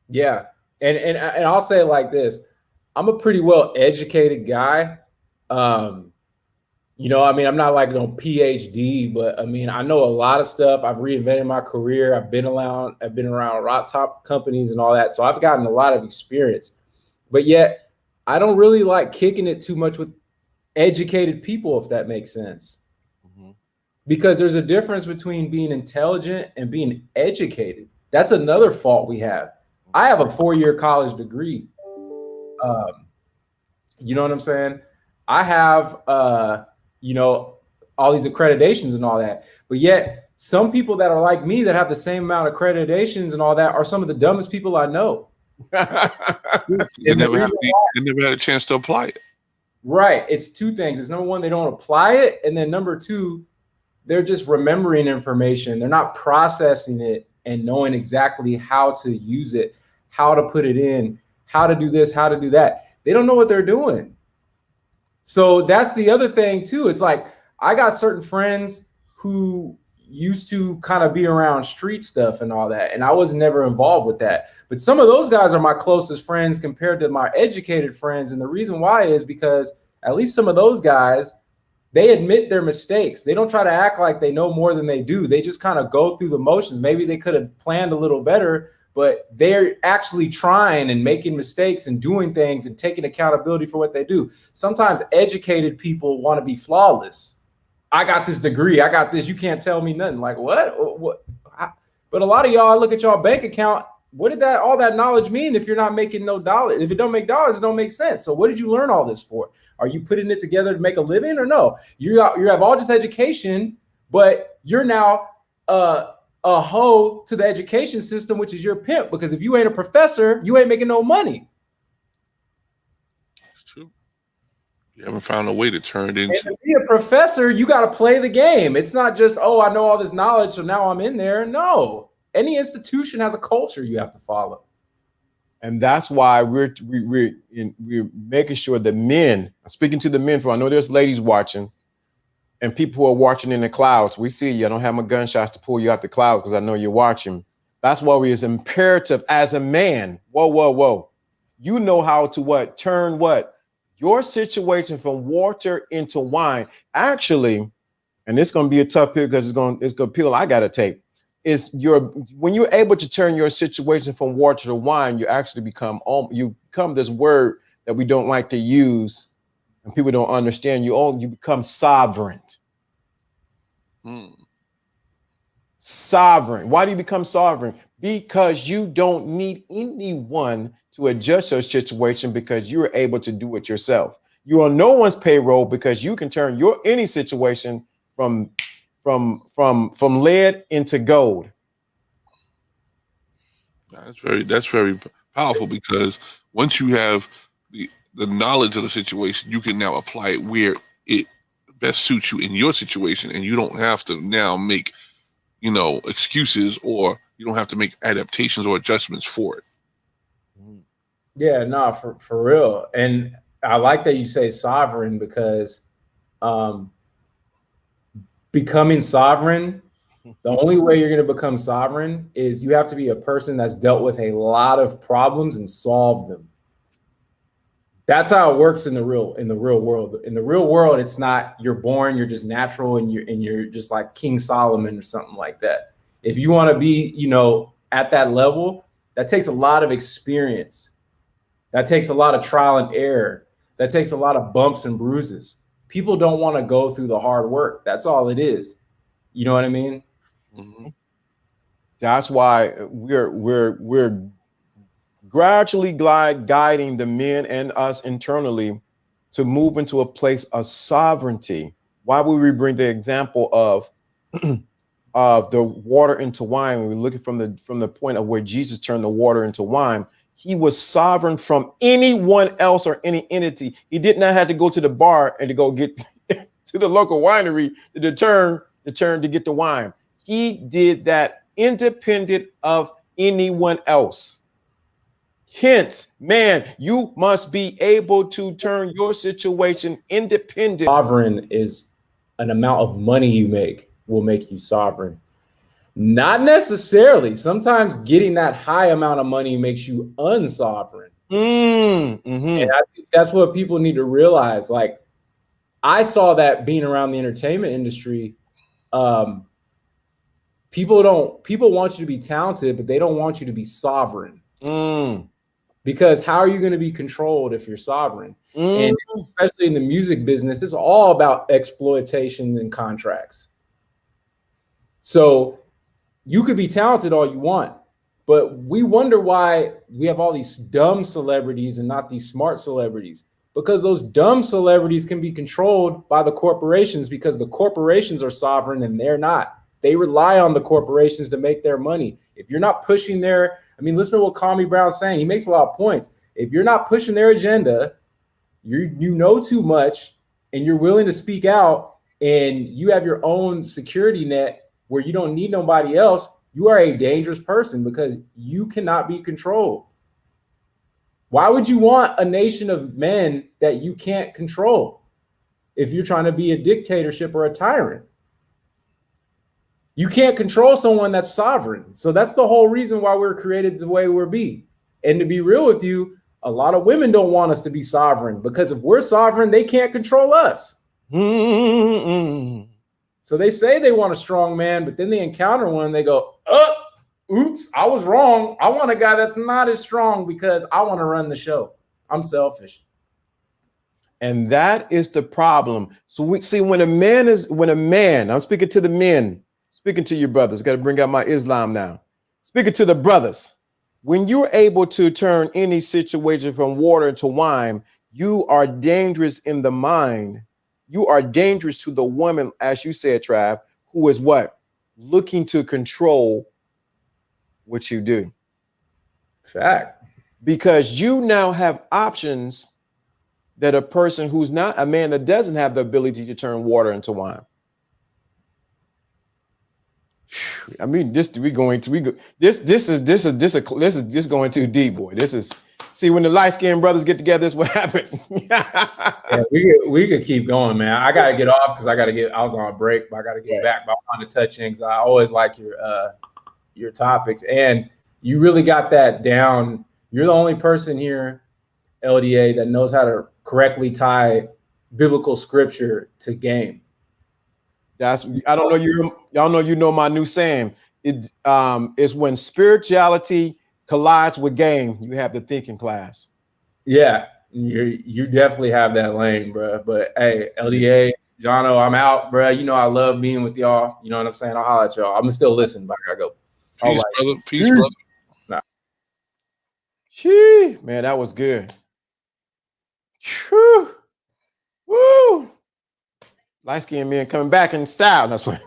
Yeah. And I'll say it like this. I'm a pretty well educated guy. You know, I mean, I'm not like no PhD, but I mean, I know a lot of stuff. I've reinvented my career. I've been around a lot of top companies and all that. So I've gotten a lot of experience, but yet I don't really like kicking it too much with educated people, if that makes sense. Because there's a difference between being intelligent and being educated. That's another fault we have. I have a 4-year college degree. You know what I'm saying? I have, you know, all these accreditations and all that, but yet some people that are like me that have the same amount of accreditations and all that are some of the dumbest people I know. They never had a chance to apply it. Right. It's two things. It's number one, they don't apply it. And then number two, they're just remembering information. They're not processing it and knowing exactly how to use it, how to put it in, how to do this, how to do that. They don't know what they're doing. So that's the other thing too. It's like, I got certain friends who used to kind of be around street stuff and all that, and I was never involved with that. But some of those guys are my closest friends compared to my educated friends. And the reason why is because at least some of those guys, they admit their mistakes. They don't try to act like they know more than they do. They just kind of go through the motions. Maybe they could have planned a little better, but they're actually trying and making mistakes and doing things and taking accountability for what they do. Sometimes educated people want to be flawless. I got this degree. I got this. You can't tell me nothing. Like, what? But a lot of y'all, look at y'all bank account. What did all that knowledge mean if you're not making no dollars? If it don't make dollars, it don't make sense. So what did you learn all this for? Are you putting it together to make a living or no? You have all this education, but you're now a hoe to the education system, which is your pimp. Because if you ain't a professor, you ain't making no money. You haven't found a way to turn it into. And to be a professor, you got to play the game. It's not just, oh, I know all this knowledge, so now I'm in there. No, any institution has a culture you have to follow. And that's why we're making sure that men, I'm speaking to the men, for I know there's ladies watching and people who are watching in the clouds. We see you. I don't have my gunshots to pull you out the clouds because I know you're watching. That's why it's imperative as a man. Whoa. You know how to turn your situation from water into wine. Actually, and it's going to be a tough pill because it's going to pill I got to take. When you're able to turn your situation from water to wine, you actually become this word that we don't like to use and people don't understand. You become sovereign. Sovereign. Why do you become sovereign? Because you don't need anyone to adjust your situation because you're able to do it yourself. You're on no one's payroll because you can turn any situation from lead into gold. That's very powerful because once you have the knowledge of the situation, you can now apply it where it best suits you in your situation, and you don't have to now make excuses, or you don't have to make adaptations or adjustments for it. Yeah, no, for real. And I like that you say sovereign because becoming sovereign, the only way you're going to become sovereign is you have to be a person that's dealt with a lot of problems and solved them. That's how it works in the real world. In the real world, it's not you're born, you're just natural, and you're just like King Solomon or something like that. If you want to be, at that level, that takes a lot of experience. That takes a lot of trial and error. That takes a lot of bumps and bruises. People don't want to go through the hard work. That's all it is. You know what I mean? Mm-hmm. That's why we're gradually guiding the men and us internally to move into a place of sovereignty. Why would we bring the example of the water into wine? When we look at from the point of where Jesus turned the water into wine, he was sovereign from anyone else or any entity. He did not have to go to the bar and to go get to the local winery to turn to get the wine. He did that independent of anyone else. Hence, man, you must be able to turn your situation independent. Sovereign is an amount of money you make will make you sovereign. Not necessarily. Sometimes getting that high amount of money makes you unsovereign. And I think that's what people need to realize. Like, I saw that being around the entertainment industry. People want you to be talented, but they don't want you to be sovereign. Because how are you going to be controlled if you're sovereign? And especially in the music business, it's all about exploitation and contracts. So you could be talented all you want, but we wonder why we have all these dumb celebrities and not these smart celebrities, because those dumb celebrities can be controlled by the corporations because the corporations are sovereign and they're not. They rely on the corporations to make their money. If you're not pushing their, I mean, listen to what Kwame Brown's saying. He makes a lot of points. If you're not pushing their agenda, you know too much, and you're willing to speak out, and you have your own security net where you don't need nobody else, you are a dangerous person because you cannot be controlled. Why would you want a nation of men that you can't control if you're trying to be a dictatorship or a tyrant? You can't control someone that's sovereign. So that's the whole reason why we're created the way we're be. And to be real with you, a lot of women don't want us to be sovereign because if we're sovereign, they can't control us. Mm-mm. So they say they want a strong man, but then they encounter one, they go, oops, I was wrong. I want a guy that's not as strong because I want to run the show. I'm selfish. And that is the problem. So we see when a man, I'm speaking to the men, speaking to your brothers, got to bring out my Islam now. Speaking to the brothers, when you're able to turn any situation from water into wine, you are dangerous in the mind. You are dangerous to the woman, as you said, Trav, who is what? Looking to control what you do. Fact. Because you now have options that a person who's not a man that doesn't have the ability to turn water into wine. I mean, this is going too deep, boy. This is, see, when the light-skinned brothers get together, this is what happened. Yeah, we could keep going, man. I gotta get off because I was on a break, but I gotta get back. But I want to touch in because I always like your topics, and you really got that down. You're the only person here, LDA, that knows how to correctly tie biblical scripture to game. Y'all know you know my new saying. It is when spirituality collides with game, you have the thinking class. Yeah, you definitely have that lane, bro. But hey, LDA, Jono, I'm out, bro. You know I love being with y'all. You know what I'm saying? I'll holler at y'all. I'm gonna still listen, but I gotta go. Peace, brother. Peace, brother. Nah. Gee, man, that was good. Whew. Woo. Light-skinned men coming back in style. That's what.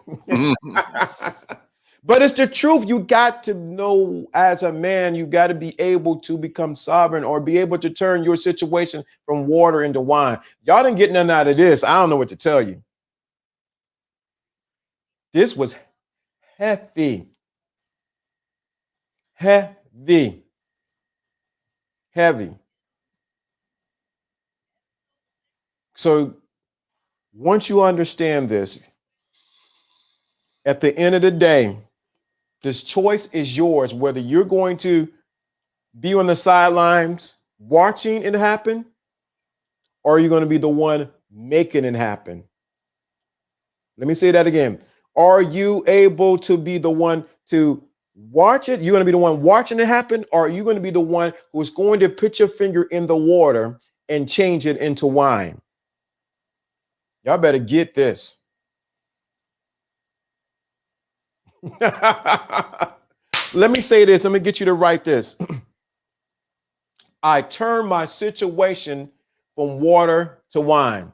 But it's the truth. You got to know, as a man, you got to be able to become sovereign or be able to turn your situation from water into wine. Y'all didn't get nothing out of this. I don't know what to tell you. This was heavy. Heavy. Heavy. So once you understand this, at the end of the day, this choice is yours, whether you're going to be on the sidelines watching it happen, or you're going to be the one making it happen. Let me say that again. Are you able to be the one to watch it? You're going to be the one watching it happen, or are you going to be the one who's going to put your finger in the water and change it into wine? Y'all better get this. Let me say this. Let me get you to write this. I turn my situation from water to wine.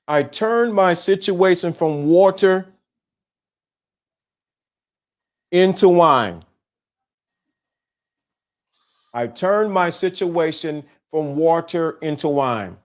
I turn my situation from water into wine. I turn my situation from water into wine.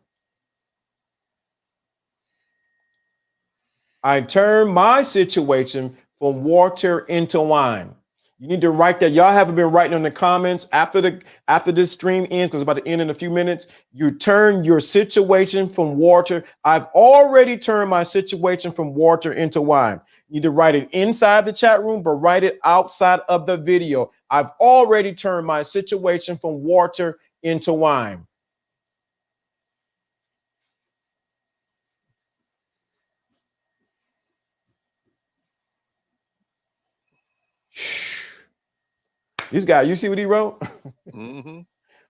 I turn my situation from water into wine. You need to write that. Y'all haven't been writing in the comments after this stream ends, because it's about to end in a few minutes. You turn your situation from water. I've already turned my situation from water into wine. You need to write it inside the chat room, but write it outside of the video. I've already turned my situation from water into wine. This guy, you see what he wrote? Mm-hmm.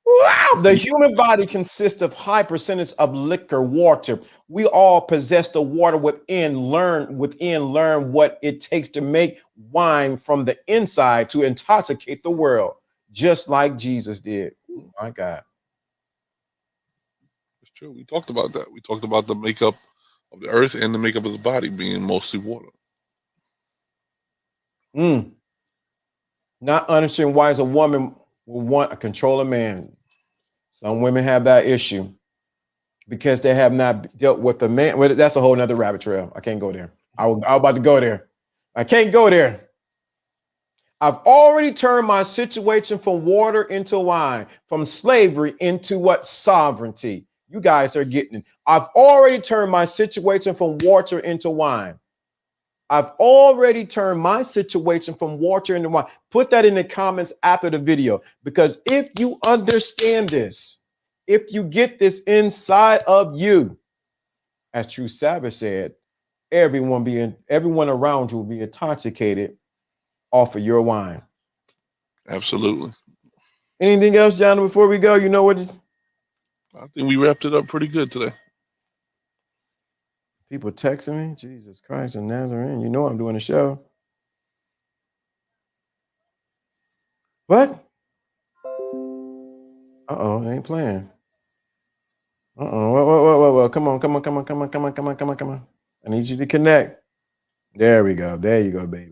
Wow. The human body consists of high percentage of liquor, water. We all possess the water within, learn what it takes to make wine from the inside to intoxicate the world, just like Jesus did. Oh my God. Sure, we talked about that. We talked about the makeup of the earth and the makeup of the body being mostly water. Not understanding why as a woman will want to control a man. Some women have that issue because they have not dealt with the man. Well, that's a whole nother rabbit trail. I can't go there. I was about to go there. I can't go there. I've already turned my situation from water into wine, from slavery into what? Sovereignty. You guys are getting it. I've already turned my situation from water into wine. I've already turned my situation from water into wine. Put that in the comments after the video, because if you understand this, if you get this inside of you, as True Savage said, everyone around you will be intoxicated off of your wine. Absolutely. Anything else, John, before we go? You know what? I think we wrapped it up pretty good today. People texting me, Jesus Christ of Nazareth. You know I'm doing a show. What? Uh-oh, I ain't playing. Whoa. Come on. I need you to connect. There we go. There you go, baby.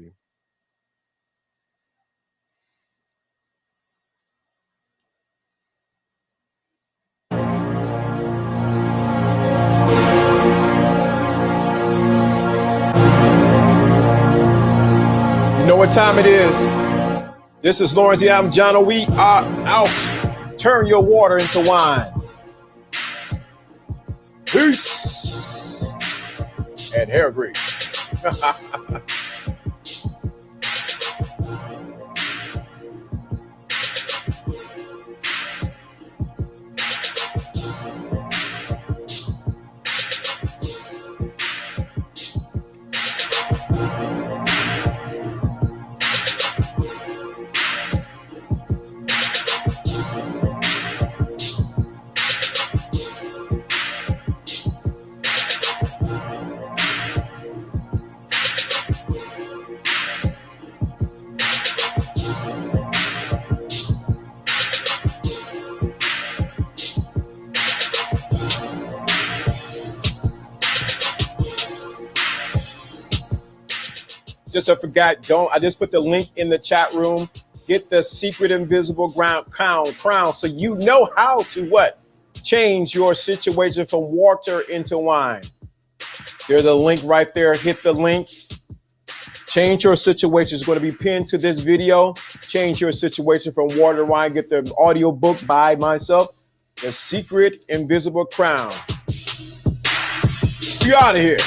You know what time it is. This is Lawrence. I'm John. We are out. Turn your water into wine. Peace. And hair grease. Just I forgot, I just put the link in the chat room. Get the secret invisible crown so you know how to what? Change your situation from water into wine. There's a link right there. Hit the link. Change your situation. It's going to be pinned to this video. Change your situation from water to wine. Get the audio book by myself. The secret invisible crown. We out of here.